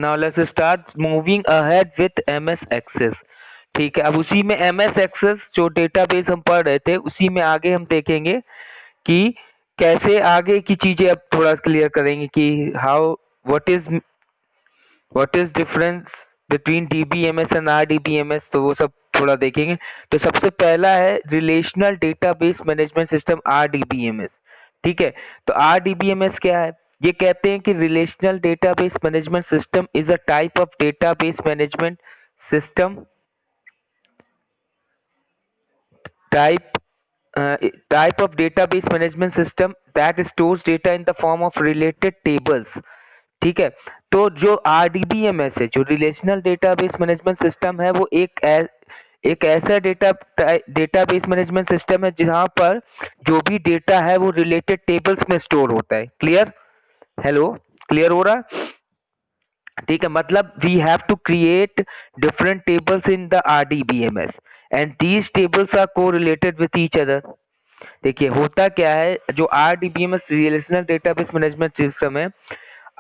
Now let's start moving ahead with MS Access. ठीक है, अब उसी में एमएस एक्सेस जो डेटाबेस हम पढ़ रहे थे उसी में आगे हम देखेंगे कि कैसे आगे की चीजें अब थोड़ा क्लियर करेंगे कि how what is difference between DBMS and RDBMS, तो वो सब थोड़ा देखेंगे। तो सबसे पहला है relational database management system RDBMS. ठीक है, तो आरडीबीएमएस क्या है? ये कहते हैं कि relational database management system is a type of database management system type type of database management system that stores data in the form of related tables। ठीक है, तो जो आरडीबीएमएस है, जो रिलेशनल डेटाबेस मैनेजमेंट सिस्टम है, वो एक ऐसा डेटाबेस मैनेजमेंट सिस्टम है जहां पर जो भी डेटा है वो रिलेटेड टेबल्स में स्टोर होता है। क्लियर? हेलो, क्लियर हो रहा है? ठीक है, मतलब we have to create different tables in the RDBMS and these tables are correlated with each other. देखिए होता क्या है, जो RDBMS relational database management system है,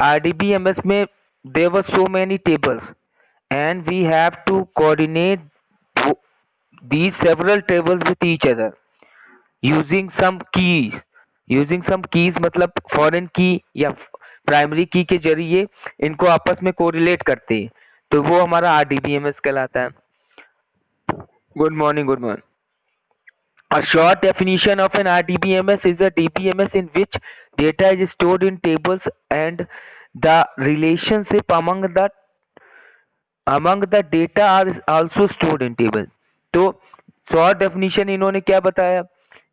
आरडीबीएमएस में there were so many tables and we have to coordinate these several tables with each other using some keys मतलब foreign की या प्राइमरी की के जरिए इनको आपस में कोरिलेट करते हैं, तो वो हमारा आरडीबीएमएस कहलाता है। Good morning, good morning. A short definition of an RDBMS is a DBMS in which data is stored in tables and the relationship among the data are also stored in table। तो short definition इन्होंने क्या बताया?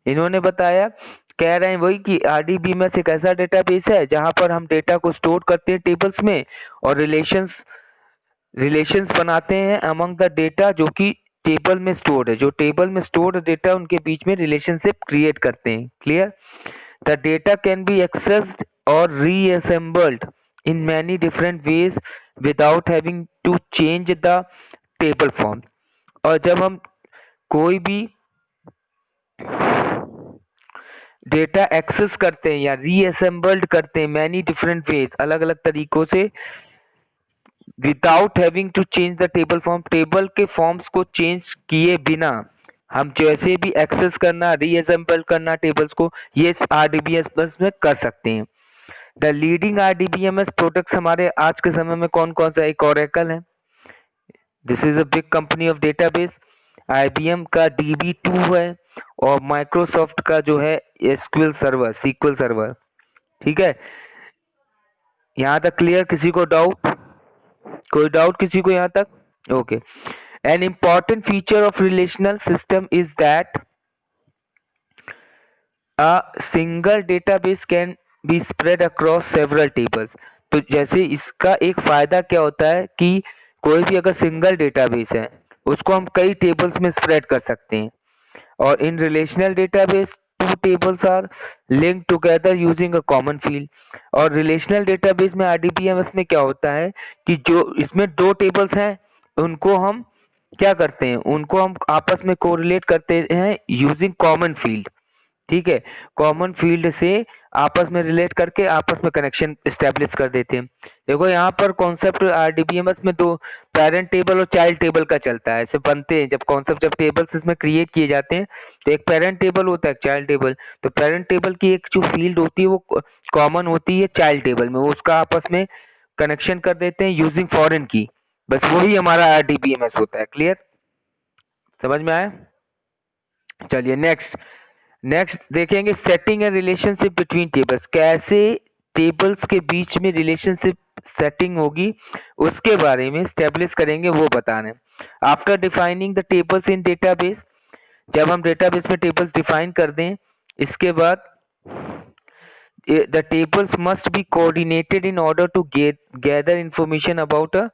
इन्होंने बताया, कह रहे हैं वही कि आरडीबीएमएस एक ऐसा डेटाबेस है जहां पर हम डेटा को स्टोर करते हैं टेबल्स में और रिलेशंस बनाते हैं अमंग द डेटा जो कि टेबल में स्टोर्ड है। जो टेबल में स्टोर्ड डेटा उनके बीच में रिलेशनशिप क्रिएट करते हैं। Clear? The data can be accessed और reassembled in many different ways without having to change the table form. और जब हम कोई भी डेटा एक्सेस करते हैं या रीअसेंबल्ड करते हैं मैनी डिफरेंट वेज, अलग अलग तरीकों से, without having to change the table form, table के फॉर्म्स को चेंज किए बिना हम जैसे भी एक्सेस करना, रीअसेंबल करना टेबल्स को, ये आरडीबीएमएस में कर सकते हैं। द लीडिंग आरडीबीएमएस प्रोडक्ट्स हमारे आज के समय में कौन कौन सा? एक ओरेकल है, this is a big company of database. IBM का DB2 है और माइक्रोसॉफ्ट का जो है एसक्यूएल सर्वर, सीक्वल सर्वर। ठीक है, यहाँ तक क्लियर? किसी को डाउट? कोई डाउट किसी को यहाँ तक? Okay. An important feature of relational system is that a single database can be spread across several tables। तो जैसे इसका एक फायदा क्या होता है कि कोई भी अगर सिंगल डेटाबेस है उसको हम कई टेबल्स में स्प्रेड कर सकते हैं। और in relational database two tables are link together using a common field. और रिलेशनल डेटाबेस में आरडीबीएमएस में क्या होता है कि जो इसमें दो टेबल्स हैं उनको हम क्या करते हैं, उनको हम आपस में कोरिलेट करते हैं यूजिंग कॉमन फील्ड। ठीक है, कॉमन फील्ड से आपस में रिलेट करके आपस में कनेक्शन स्टैब्लिश कर देते हैं। देखो यहाँ पर कॉन्सेप्ट आरडीबीएमएस में दो पेरेंट टेबल और चाइल्ड टेबल का चलता है, ऐसे बनते हैं जब टेबल्स इसमें क्रिएट किए जाते हैं तो एक पेरेंट टेबल होता है, एक चाइल्ड टेबल। तो पेरेंट टेबल की एक जो फील्ड होती है वो कॉमन होती है चाइल्ड टेबल में, वो उसका आपस में कनेक्शन कर देते हैं यूजिंग फॉरेन की। बस वही हमारा आरडीबीएमएस होता है। क्लियर? समझ में आया? चलिए नेक्स्ट देखेंगे सेटिंग ए रिलेशनशिप बिटवीन टेबल्स। कैसे टेबल्स के बीच में रिलेशनशिप सेटिंग होगी उसके बारे में स्टेब्लिश करेंगे, वो बताने। After defining the tables in database, जब हम डेटाबेस में टेबल्स डिफाइन कर दें इसके बाद the tables must be coordinated in order to gather information about a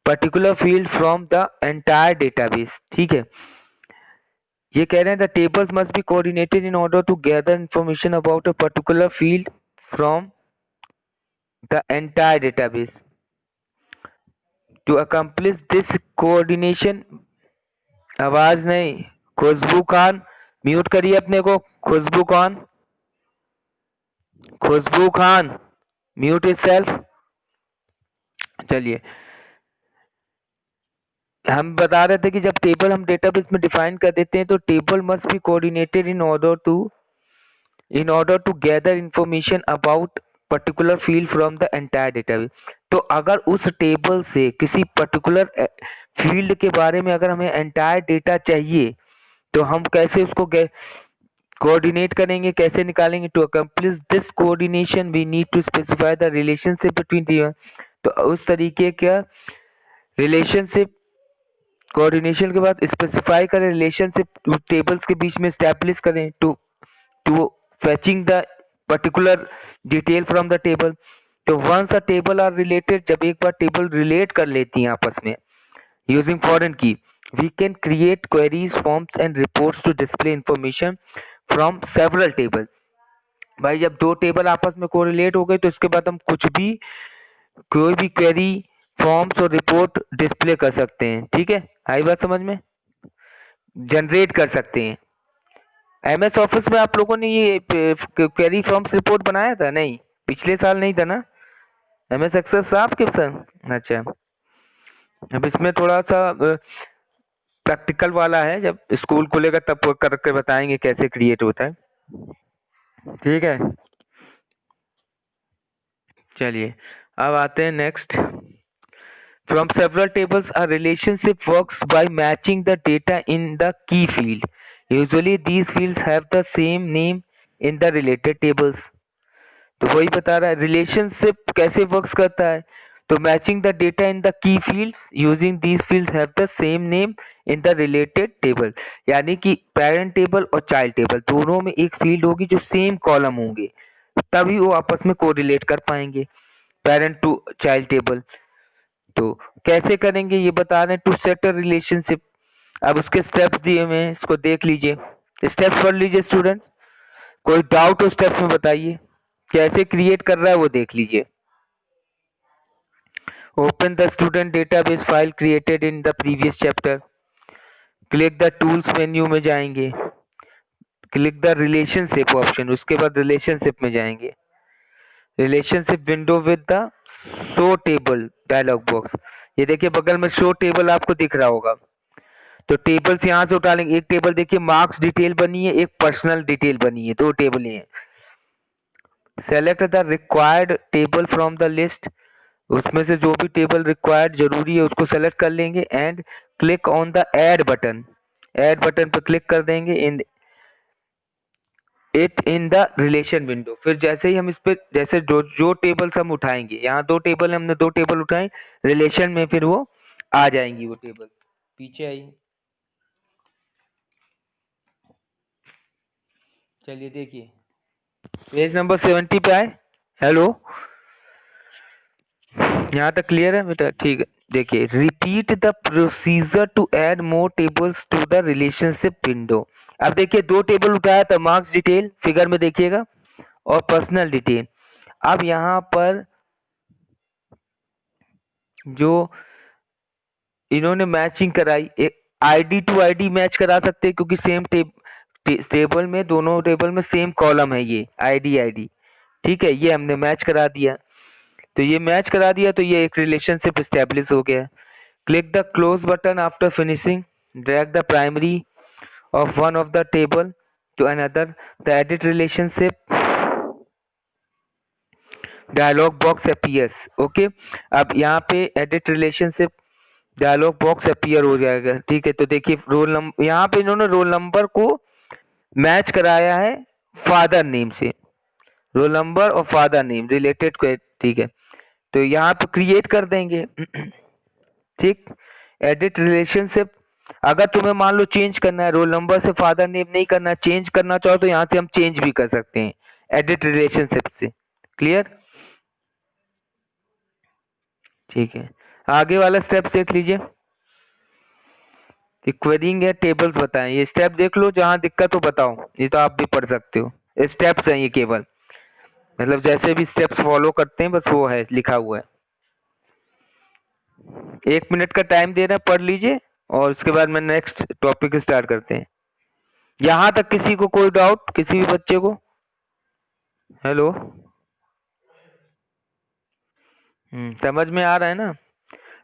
particular field from the entire database. ठीक है, ये कह रहे हैं the tables must be coordinated in order to gather information about a particular field from the entire database. To accomplish this coordination, आवाज नहीं, Khushboo Khan mute करिए अपने को। Khushboo Khan mute itself. चलिए, हम बता रहे थे कि जब टेबल हम डेटाबेस में डिफाइन कर देते हैं तो table must be coordinated in order to gather information about particular field from the entire database। तो अगर उस टेबल से किसी पर्टिकुलर फील्ड के बारे में अगर हमें एंटायर डेटा चाहिए तो हम कैसे उसको कोऑर्डिनेट करेंगे, कैसे निकालेंगे। To accomplish this coordination we need to specify the relationship between the, तो उस तरीके का रिलेशनशिप कोऑर्डिनेशन के बाद स्पेसिफाई करें, रिलेशनशिप टेबल्स के बीच में स्टैब्लिश करें to fetching the particular detail from the table। तो once a table are related, जब एक बार टेबल रिलेट कर लेती हैं आपस में using foreign key, we can create queries, forms and reports to display information from several tables। भाई जब दो टेबल आपस में कोरिलेट हो गए तो इसके बाद हम कोई भी क्वेरी, फॉर्म्स और रिपोर्ट डिस्प्ले कर सकते हैं। ठीक है, आई बात समझ में, जनरेट कर सकते हैं। एमएस ऑफिस में आप लोगों ने ये क्वेरी फॉर्म्स रिपोर्ट बनाया था? नहीं, पिछले साल नहीं था ना, एमएस एक्सेल था आपके साथ। अच्छा, अब इसमें थोड़ा सा प्रैक्टिकल वाला है, जब स्कूल खुलेगा तब करके बताएंगे कैसे क्रिएट होता है। ठीक है, चलिए अब आते हैं next. From several tables, a relationship works by matching the data in the key field। Usually these fields have the same name in the related tables। तो वही बता रहा है रिलेशनशिप कैसे वर्क्स करता है। तो matching the data in the key fields using these fields have the same name in the related table. यानी कि पेरेंट टेबल और चाइल्ड टेबल दोनों में एक फील्ड होगी जो सेम कॉलम होंगे, तभी वो आपस में कोरिलेट कर पाएंगे, पेरेंट टू चाइल्ड टेबल। तो कैसे करेंगे ये बता रहे हैं, टू सेट अ रिलेशनशिप। अब उसके स्टेप्स दिए हुए हैं, इसको देख लीजिए, स्टेप्स पढ़ लीजिए स्टूडेंट, कोई डाउट हो स्टेप्स में बताइए, कैसे क्रिएट कर रहा है वो देख लीजिए। Open the student database file created in the previous chapter, click the tools menu में जाएंगे, क्लिक द रिलेशनशिप ऑप्शन, उसके बाद रिलेशनशिप में जाएंगे, relationship window with the show table dialog box. ये देखिए बगल में शो टेबल आपको दिख रहा होगा, तो टेबल्स यहाँ से उठा लेंगे। एक टेबल देखिए मार्क्स डिटेल बनी है, एक पर्सनल डिटेल बनी है, दो टेबल हैं। Select the required table from the list, उसमें से जो भी टेबल रिक्वायर्ड जरूरी है उसको सेलेक्ट कर लेंगे and click on the add button, add button पर क्लिक कर देंगे इन द रिलेशन विंडो। फिर जैसे ही हम इस पे जैसे जो टेबल्स हम उठाएंगे, यहाँ दो टेबल है, हमने दो टेबल उठाए रिलेशन में, फिर वो आ जाएंगी वो टेबल। पीछे आइए, चलिए देखिए पेज नंबर 70 पे आए। हेलो, यहाँ तक क्लियर है बेटा? ठीक है, देखिए repeat the procedure to add more tables to the relationship window. अब देखिए दो टेबल उठाया था, मार्क्स डिटेल फिगर में देखिएगा और पर्सनल डिटेल। अब यहाँ पर जो इन्होंने मैचिंग कराई, एक आईडी टू आईडी मैच करा सकते हैं क्योंकि सेम टेबल में, दोनों टेबल में सेम कॉलम है, ये आईडी। ठीक है, ये हमने मैच करा दिया, तो ये मैच करा दिया तो ये एक रिलेशनशिप स्टैब्लिश हो गया। Click the close button after finishing, drag the primary of one of the table to another, the edit relationship dialog box appears. Okay, अब यहाँ पे edit relationship dialog box appear हो जाएगा। ठीक है, तो देखिए रोल नंबर, यहाँ पे इन्होंने रोल नंबर को मैच कराया है फादर नेम से, रोल नंबर और फादर नेम रिलेटेड। ठीक है, तो यहाँ पे क्रिएट कर देंगे। ठीक, एडिट रिलेशनशिप, अगर तुम्हें मान लो चेंज करना है, रोल नंबर से फादर नेम नहीं करना, चेंज करना चाहो तो यहाँ से हम चेंज भी कर सकते हैं एडिट रिलेशनशिप से। क्लियर? ठीक है, आगे वाला स्टेप देख लीजिए, क्वेरिंग या टेबल्स बताएं। ये स्टेप देख लो, जहां दिक्कत हो बताओ, ये तो आप भी पढ़ सकते हो, स्टेप्स हैं ये केवल, मतलब जैसे भी स्टेप्स फॉलो करते हैं बस वो है लिखा हुआ है। 1 मिनट का टाइम दे रहे हैं, पढ़ लीजिए और उसके बाद में नेक्स्ट टॉपिक स्टार्ट करते हैं। यहां तक किसी को कोई डाउट, किसी भी बच्चे को? हेलो, समझ में आ रहा है ना?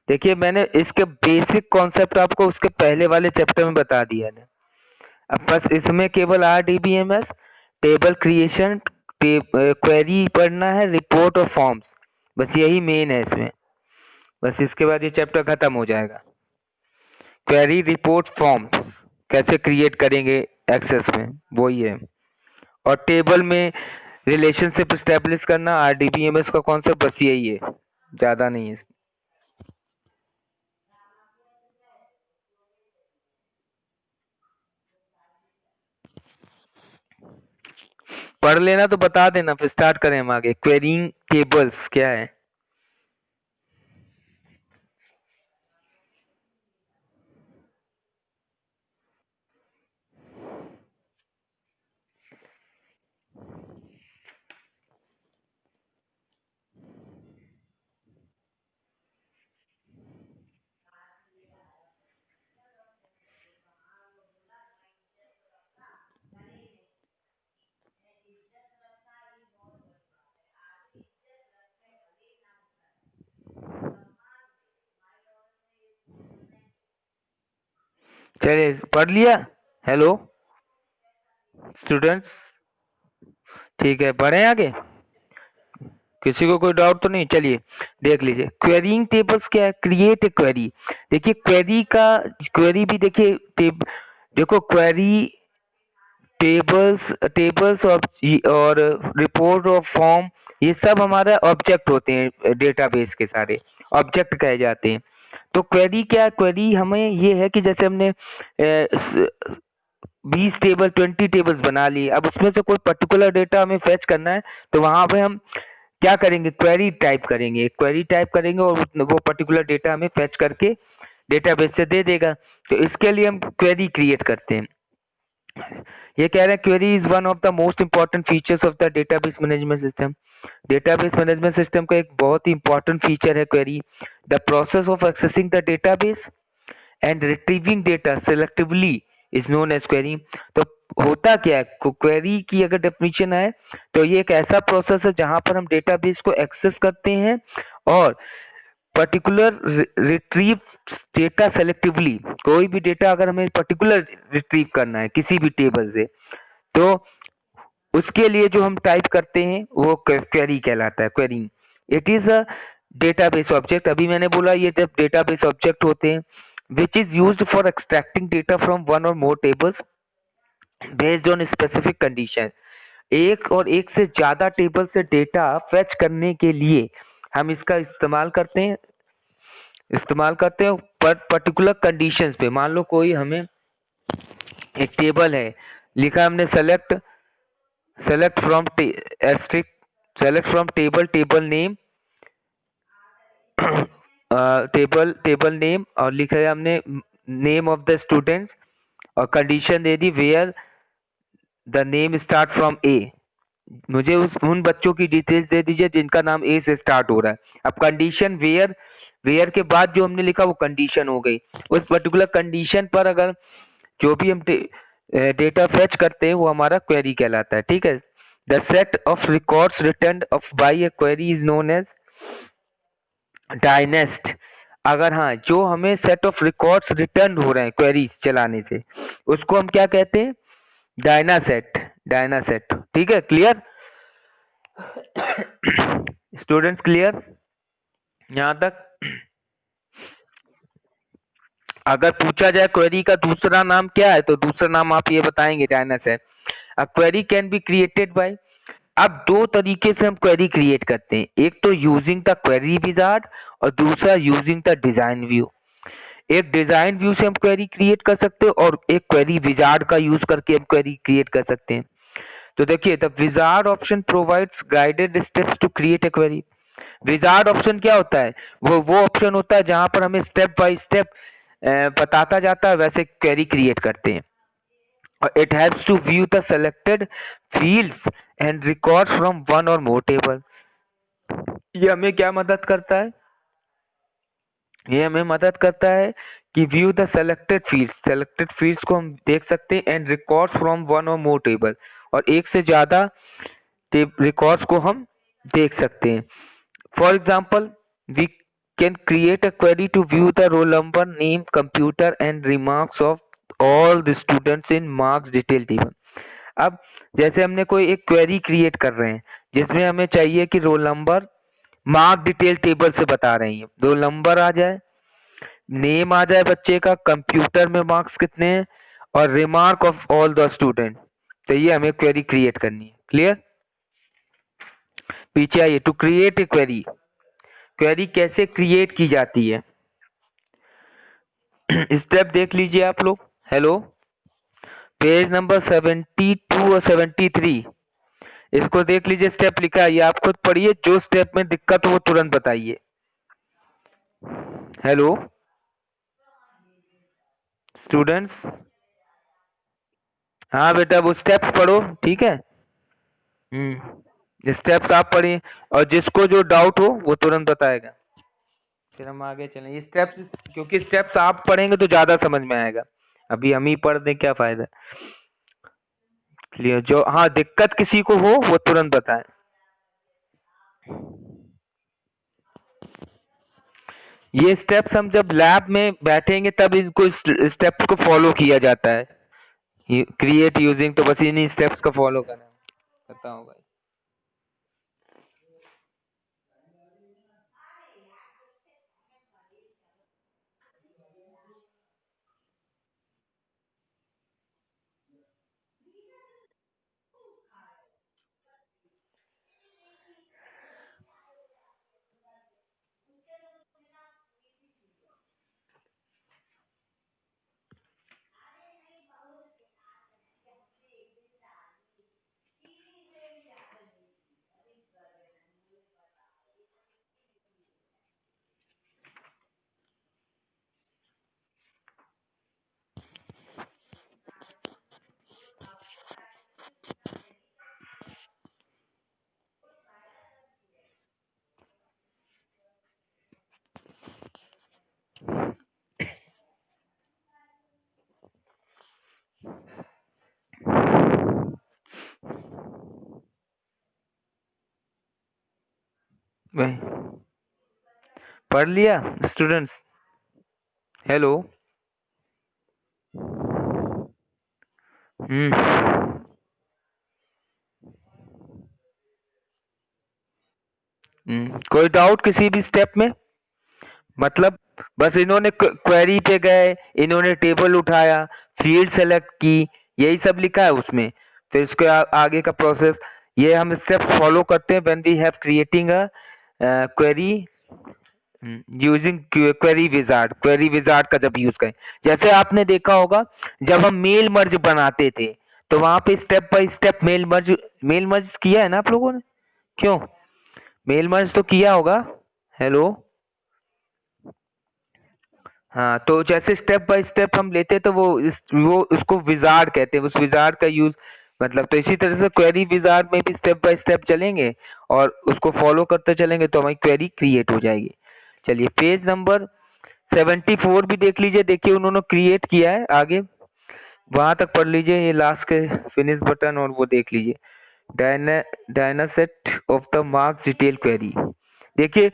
देखिए मैंने इसके बेसिक कॉन्सेप्ट आपको उसके पहले वाले चैप्टर में बता दिया है। अब बस इसमें केवल RDBMS, टेबल क्रिएशन, क्वेरी पढ़ना है, रिपोर्ट और फॉर्म्स, बस यही मेन है इसमें। बस इसके बाद ये चैप्टर खत्म हो जाएगा। क्वेरी, रिपोर्ट, फॉर्म्स कैसे क्रिएट करेंगे एक्सेस में, वही है। और टेबल में रिलेशनशिप स्टेब्लिश करना, RDBMS का कॉन्सेप्ट, बस यही है, ज़्यादा नहीं है। पढ़ लेना तो बता देना, फिर स्टार्ट करें हम आगे। क्वेरीइंग टेबल्स क्या है? चलिए पढ़ लिया। हेलो स्टूडेंट्स, ठीक है पढ़ें आगे। किसी को कोई डाउट तो नहीं? चलिए देख लीजिए। क्वेरीइंग टेबल्स क्या है? Create a query. देखिए क्वेरी का, क्वेरी भी देखिए देखो क्वेरी, टेबल्स टेबल्स और रिपोर्ट और फॉर्म, ये सब हमारा ऑब्जेक्ट होते हैं, डेटाबेस के सारे ऑब्जेक्ट कहे जाते हैं। तो क्वेरी क्या है? क्वेरी हमें ये है कि जैसे हमने 20 टेबल 20 टेबल्स बना ली, अब उसमें से कोई पर्टिकुलर डेटा हमें फेच करना है, तो वहां पे हम क्या करेंगे? क्वेरी टाइप करेंगे, क्वेरी टाइप करेंगे और वो पर्टिकुलर डेटा हमें फेच करके डेटाबेस से दे देगा। तो इसके लिए हम क्वेरी क्रिएट करते हैं। ये कह रहे हैं query is one of the most important features of the database management system. Database management system का एक बहुत ही इंपॉर्टेंट फीचर है query. The process of accessing the database and retrieving data selectively is known as query. तो होता क्या है? Query की अगर डेफिनेशन है तो ये एक ऐसा प्रोसेस है जहां पर हम डेटाबेस को एक्सेस करते हैं और पर्टिकुलर रिट्रीव डेटा सेलेक्टिवली। कोई भी डेटा अगर हमें पर्टिकुलर रिट्रीव करना है किसी भी टेबल से, तो उसके लिए जो हम टाइप करते हैं वो क्वेरी कहलाता है। Query it is a database object. अभी मैंने बोला ये जब डेटाबेस ऑब्जेक्ट होते हैं which is used for extracting data from one और more tables based on specific condition. एक और एक से ज्यादा टेबल से डेटा फेच करने के लिए हम इसका इस्तेमाल करते हैं पर पर्टिकुलर कंडीशंस पे। मान लो कोई हमें एक टेबल है, लिखा हमने select select from asterisk select from table name, table name, और लिखा है हमने नेम ऑफ द स्टूडेंट्स, और कंडीशन दे दी where the name start from A. मुझे उन बच्चों की डिटेल्स दे दीजिए जिनका नाम ए से स्टार्ट हो रहा है। अब कंडीशन वेयर, वेयर के बाद जो हमने लिखा वो कंडीशन हो गई। उस पर्टिकुलर कंडीशन पर अगर जो भी हम डेटा फेच करते हैं वो हमारा क्वेरी कहलाता है। ठीक है। The set of records return of by a query is known as dynaset. अगर हाँ, जो हमें सेट ऑफ रिकॉर्ड्स रिटर्न हो रहे हैं क्वेरीज चलाने से, उसको हम क्या कहते हैं? डायनासेट। डायनासेट। ठीक है, क्लियर स्टूडेंट्स? क्लियर यहां तक? अगर पूछा जाए क्वेरी का दूसरा नाम क्या है, तो दूसरा नाम आप ये बताएंगे डायनासेट। A query can be created by, अब दो तरीके से हम क्वेरी क्रिएट करते हैं, एक तो यूजिंग द क्वेरी विजार्ड और दूसरा यूजिंग द डिजाइन व्यू। एक डिजाइन व्यू से हम क्वेरी क्रिएट कर सकते हैं और एक क्वेरी विजार्ड का यूज करके हम क्वेरी क्रिएट कर सकते हैं। तो देखिए the wizard option provides guided steps to create a query. Wizard option क्या होता है? वो ऑप्शन होता है जहां पर हमें स्टेप बाय स्टेप बताता जाता है, वैसे क्वेरी क्रिएट करते हैं। और it helps to view the selected fields and records from one और मोर टेबल। ये हमें क्या मदद करता है? ये हमें मदद करता है कि व्यू द सेलेक्टेड फील्ड्स को हम देख सकते हैं एंड रिकॉर्ड्स फ्रॉम वन और मोर टेबल, और एक से ज्यादा रिकॉर्ड्स को हम देख सकते हैं। For example we can create a query to view the roll number, name, computer and remarks of all the students in marks detail table. अब जैसे हमने कोई एक क्वेरी क्रिएट कर रहे हैं जिसमें हमें चाहिए कि roll number mark detail table से बता रही है, रोल नंबर आ जाए, नेम आ जाए बच्चे का, कंप्यूटर में मार्क्स कितने हैं और remark of all the student. तो ये हमें क्वेरी क्रिएट करनी है। क्लियर? पीछे आइए। To create a query, query कैसे क्रिएट की जाती है स्टेप देख लीजिए आप लोग। हेलो, पेज नंबर 72 और 73 इसको देख लीजिए। स्टेप लिखा है, ये आप खुद पढ़िए, जो स्टेप में दिक्कत हो वो तुरंत बताइए। हेलो स्टूडेंट्स, हाँ बेटा वो स्टेप्स पढ़ो, ठीक है। स्टेप्स आप पढ़िए और जिसको जो डाउट हो वो तुरंत बताएगा, फिर हम आगे चलें। ये स्टेप्स, क्योंकि स्टेप्स आप पढ़ेंगे तो ज्यादा समझ में आएगा, अभी हम ही पढ़ दें क्या फायदा। क्लियर? जो हाँ दिक्कत किसी को हो वो तुरंत बताएं। ये स्टेप्स हम जब लैब में बैठेंगे तब इनको स्टेप्स को फॉलो किया जाता है। क्रिएट यूजिंग, तो बस इन्हीं स्टेप्स को फॉलो करना पता होगा। भाई पढ़ लिया स्टूडेंट्स? हेलो। कोई डाउट किसी भी स्टेप में? मतलब बस इन्होंने क्वेरी पे गए, इन्होंने टेबल उठाया, फील्ड सेलेक्ट की, यही सब लिखा है उसमें। फिर उसके आगे का प्रोसेस ये हम स्टेप्स फॉलो करते हैं when we have creating a query using query wizard. Query wizard का जब यूज करें, जैसे आपने देखा होगा जब हम मेल मर्ज बनाते थे तो वहां पे step by step mail merge किया है ना आप लोगों ने? क्यों? मेल मर्ज तो किया होगा। हेलो। हाँ, तो जैसे स्टेप बाय स्टेप हम लेते तो वो उसको विजार्ड कहते हैं, उस विजार्ड का यूज मतलब। तो इसी तरह से क्वेरी विजार्ड में भी स्टेप बाय स्टेप चलेंगे और उसको फॉलो करते चलेंगे तो हमारी क्वेरी क्रिएट हो जाएगी। चलिए पेज नंबर 74 भी देख लीजिए। देखिए उन्होंने क्रिएट किया है, आगे वहां तक पढ़ लीजिए, ये लास्ट के फिनिश बटन और वो देख लीजिए। डायनासेट of the marks detail query. देखिए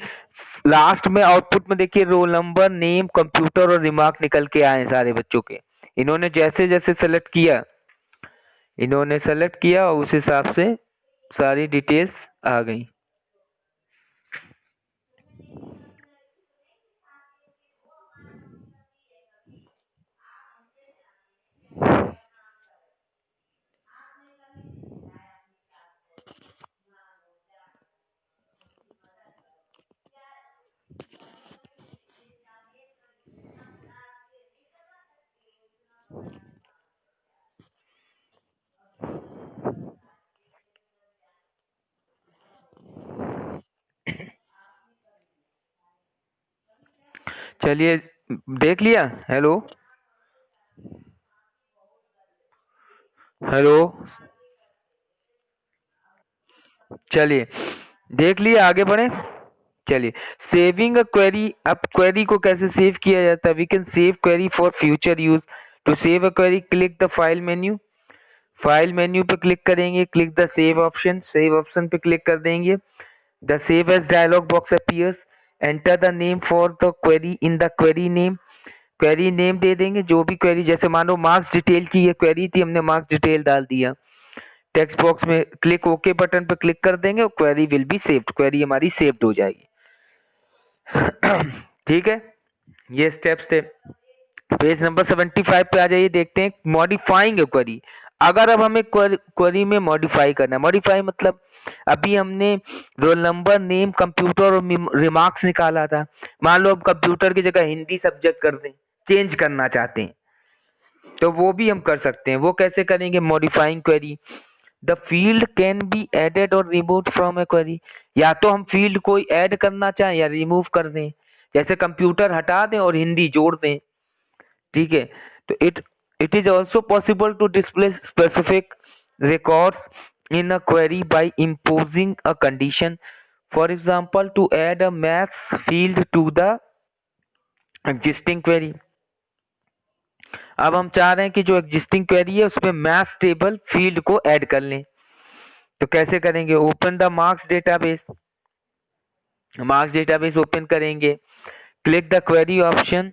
लास्ट में आउटपुट में देखिए रोल नंबर, नेम, कंप्यूटर और रिमार्क निकल के आए सारे बच्चों के। इन्होंने जैसे जैसे सेलेक्ट किया, इन्होंने सेलेक्ट किया और उस हिसाब से सारी डिटेल्स आ गई। चलिए देख लिया? Hello hello. चलिए देख लिए, आगे बढ़े। चलिए सेविंग अ क्वेरी। अब क्वेरी को कैसे सेव किया जाता है? We can save query for future use. To save a query click the file menu. File menu पे क्लिक करेंगे, click the save option, save option पे क्लिक कर देंगे। The save as dialog box appears enter the name for the query in the query name, query name दे देंगे जो भी query, जैसे मानो मार्क्स डिटेल की ये क्वेरी थी, हमने मार्क्स डिटेल डाल दिया, टेक्स्ट बॉक्स में क्लिक ओके बटन पे क्लिक कर देंगे और query will be saved, query हमारी सेव्ड हो जाएगी। ठीक है, ये स्टेप्स थे। पेज नंबर 75 पे आ जाइए, देखते हैं मॉडिफाइंग ए क्वेरी। अगर अब हमें क्वेरी में मॉडिफाई करना है, मॉडिफाई मतलब अभी हमने रोल नंबर, नेम, कंप्यूटर और रिमार्क्स निकाला था, मान लो अब कंप्यूटर की जगह हिंदी सब्जेक्ट कर दें, चेंज करना चाहते हैं तो वो भी हम कर सकते हैं। वो कैसे करेंगे? Modifying query, the field can be added or remove from a query, या तो हम फील्ड को ऐड करना चाहें या रिमूव कर दें, जैसे कंप्यूटर हटा दें और हिंदी जोड़ दें। ठीक है, तो it is also possible to display specific records in a query by imposing a condition, for example to add a maths field to the existing query। अब हम चाह रहे हैं कि जो एग्जिस्टिंग क्वेरी है उसमें मैथ्स टेबल फील्ड को ऐड कर लें, तो कैसे करेंगे? Open the marks database, marks database open करेंगे, click the query option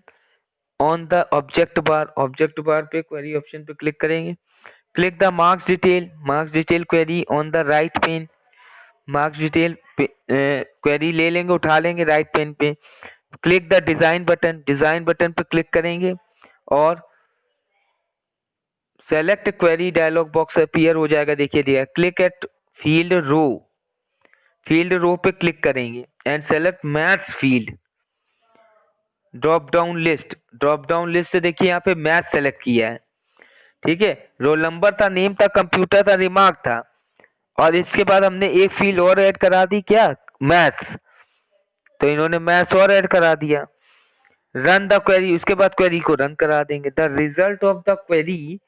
on the object bar, object bar पे क्वेरी ऑप्शन पे क्लिक करेंगे, click the marks detail query on the right pane, marks detail query ले लेंगे, उठा लेंगे right pane पे, click the design button पे click करेंगे और select query dialog box appear हो जाएगा, देखिए दिया, क्लिक एट फील्ड रो पे क्लिक करेंगे and select maths field, drop down list से देखिए यहाँ पे मैथ सेलेक्ट किया है। ठीक है, रोल नंबर था, नेम था, कंप्यूटर था, रिमार्क था, और इसके बाद हमने एक फील्ड और ऐड करा दी, क्या? मैथ्स, तो इन्होंने मैथ्स और ऐड करा दिया। रन द क्वेरी, उसके बाद क्वेरी को रन करा देंगे, the result of the query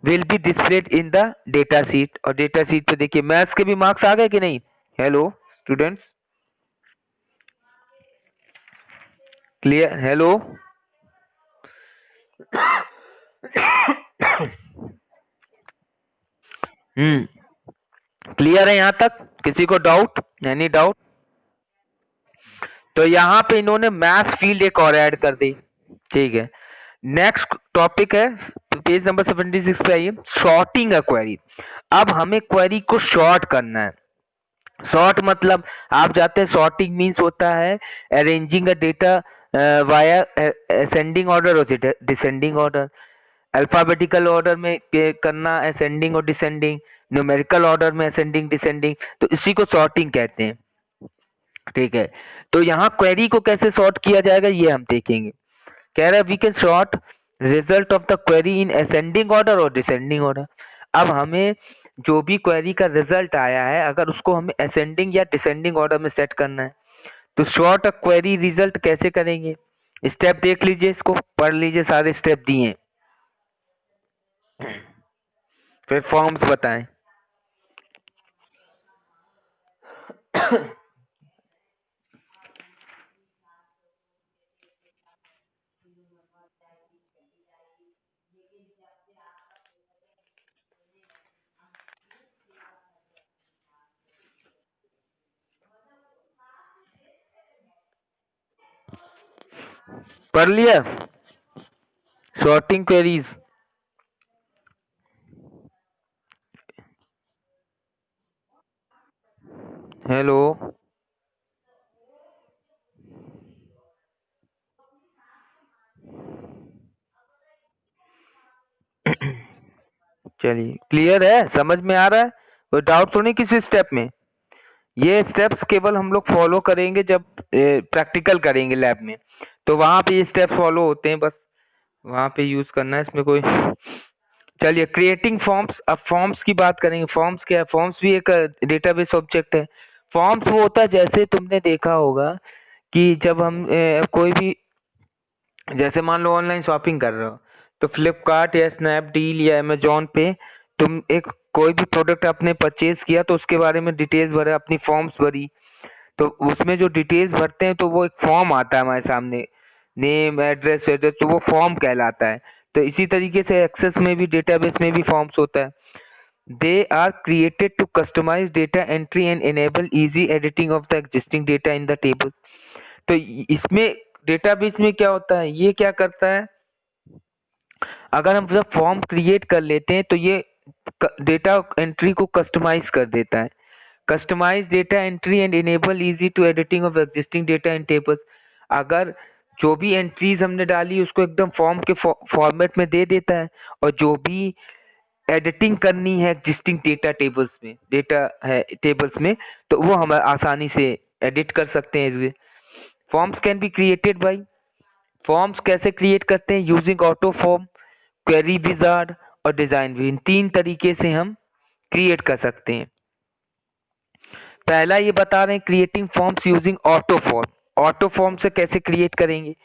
will be displayed in the data sheet, और डेटा शीट पे देखिए मैथ्स के भी मार्क्स आ गए कि नहीं? Hello students, clear? Hello clear है यहाँ तक? किसी को डाउट? Any doubt? तो यहाँ पे इन्होंने मैथ्स फील्ड एक और ऐड कर दी। ठीक है, नेक्स्ट टॉपिक है पेज नंबर 76 पे आइए, शॉर्टिंग अ क्वेरी। अब हमें क्वेरी को शॉर्ट करना है। शॉर्ट मतलब आप जाते हैं, शॉर्टिंग मीन्स होता है arranging a data via ascending order or descending order, alphabetical order में करना असेंडिंग और डिसेंडिंग, न्यूमेरिकल ऑर्डर में असेंडिंग डिसेंडिंग, तो इसी को शॉर्टिंग कहते हैं। ठीक है, तो यहाँ क्वेरी को कैसे सॉर्ट किया जाएगा ये हम देखेंगे। कह रहा है we can sort result of the query in ascending order or descending order. अब हमें जो भी क्वेरी का रिजल्ट आया है अगर उसको हमें असेंडिंग या डिसेंडिंग ऑर्डर में सेट करना है तो शॉर्ट अ क्वेरी रिजल्ट कैसे करेंगे? स्टेप देख लीजिए, इसको पढ़ लीजिए, सारे स्टेप दिए, फिर फॉर्म्स बताएं। पढ़ लिया शॉर्टिंग क्वेरीज? हेलो चलिए, क्लियर है, समझ में आ रहा है, कोई डाउट तो नहीं किसी स्टेप में? ये स्टेप्स केवल हम लोग फॉलो करेंगे जब प्रैक्टिकल करेंगे लैब में, तो वहां पे ये स्टेप्स फॉलो होते हैं, बस वहां पे यूज करना है, इसमें कोई। चलिए, क्रिएटिंग फॉर्म्स। अब फॉर्म्स की बात करेंगे। फॉर्म्स क्या है? फॉर्म्स भी एक डेटाबेस ऑब्जेक्ट है। फॉर्म्स वो होता है, जैसे तुमने देखा होगा कि जब हम कोई भी, जैसे मान लो ऑनलाइन शॉपिंग कर रहे हो तो फ्लिपकार्ट या स्नैपडील या अमेजोन पे तुम एक कोई भी प्रोडक्ट आपने परचेज किया तो उसके बारे में डिटेल्स भरे, अपनी फॉर्म्स भरी, तो उसमें जो डिटेल्स भरते हैं तो वो एक फॉर्म आता है हमारे सामने, नेम एड्रेस एड्रेस, तो वो फॉर्म कहलाता है। तो इसी तरीके से एक्सेस में भी, डेटाबेस में भी फॉर्म्स होता है। They are created to customize data entry and enable easy editing of the existing data in the table. तो इसमें डेटाबेस में क्या होता है, ये क्या करता है, अगर हम जब फॉर्म क्रिएट कर लेते हैं तो ये डेटा एंट्री को कस्टमाइज कर देता है। Customize data entry and enable easy to editing of existing data in tables. अगर जो भी एंट्रीज हमने डाली उसको एकदम फॉर्म के फॉर्मेट में दे देता है, और जो भी एडिटिंग करनी है एग्जिस्टिंग डेटा टेबल्स में, डेटा है टेबल्स में, तो वो हम आसानी से एडिट कर सकते हैं इसमें। Forms can be created by, forms कैसे क्रिएट करते हैं, using auto form, query wizard और डिजाइन व्यू। इन 3 तरीके से हम क्रिएट कर सकते हैं। पहला ये बता रहे हैं creating forms using auto form. Auto form से कैसे क्रिएट करेंगे?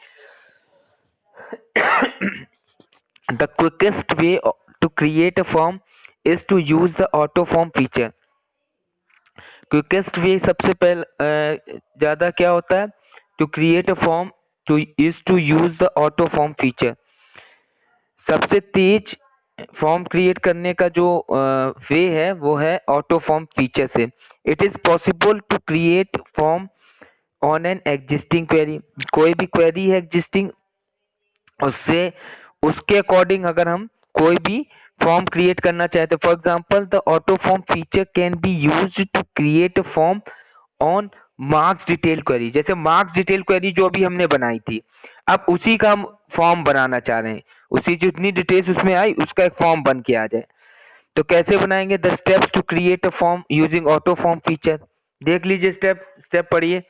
The quickest way to create a form is to use the auto form feature. Quickest way सबसे पहले ज्यादा क्या होता है, to create a form to is to use the auto form feature. सबसे तेज फॉर्म क्रिएट करने का जो वे है वो है ऑटो फॉर्म फीचर से। It is possible to create form on an existing query. कोई भी क्वेरी है एग्जिस्टिंग, उससे उसके अकॉर्डिंग अगर हम कोई भी फॉर्म क्रिएट करना चाहते, for example the auto form feature can be used to create a form on marks detail query. जैसे मार्क्स डिटेल क्वेरी जो भी हमने बनाई थी, अब उसी का हम फॉर्म बनाना चाह रहे हैं, उसी जितनी डिटेल्स उसमें आई उसका एक फॉर्म बन के आ जाए, तो कैसे बनाएंगे? The steps to create a form using auto form feature. देख लीजिए, स्टेप स्टेप पढ़िए।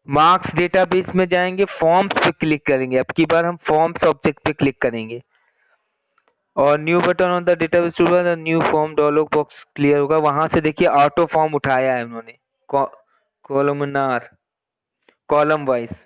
मार्क्स डेटाबेस में जाएंगे, फॉर्म्स पे क्लिक करेंगे, अब की बार हम फॉर्म्स ऑब्जेक्ट पे क्लिक करेंगे, और new button on the database toolbar, new form dialog box clear होगा। वहां से देखिए ऑटो फॉर्म उठाया है उन्होंने, कॉलमनार, कॉलम वाइज।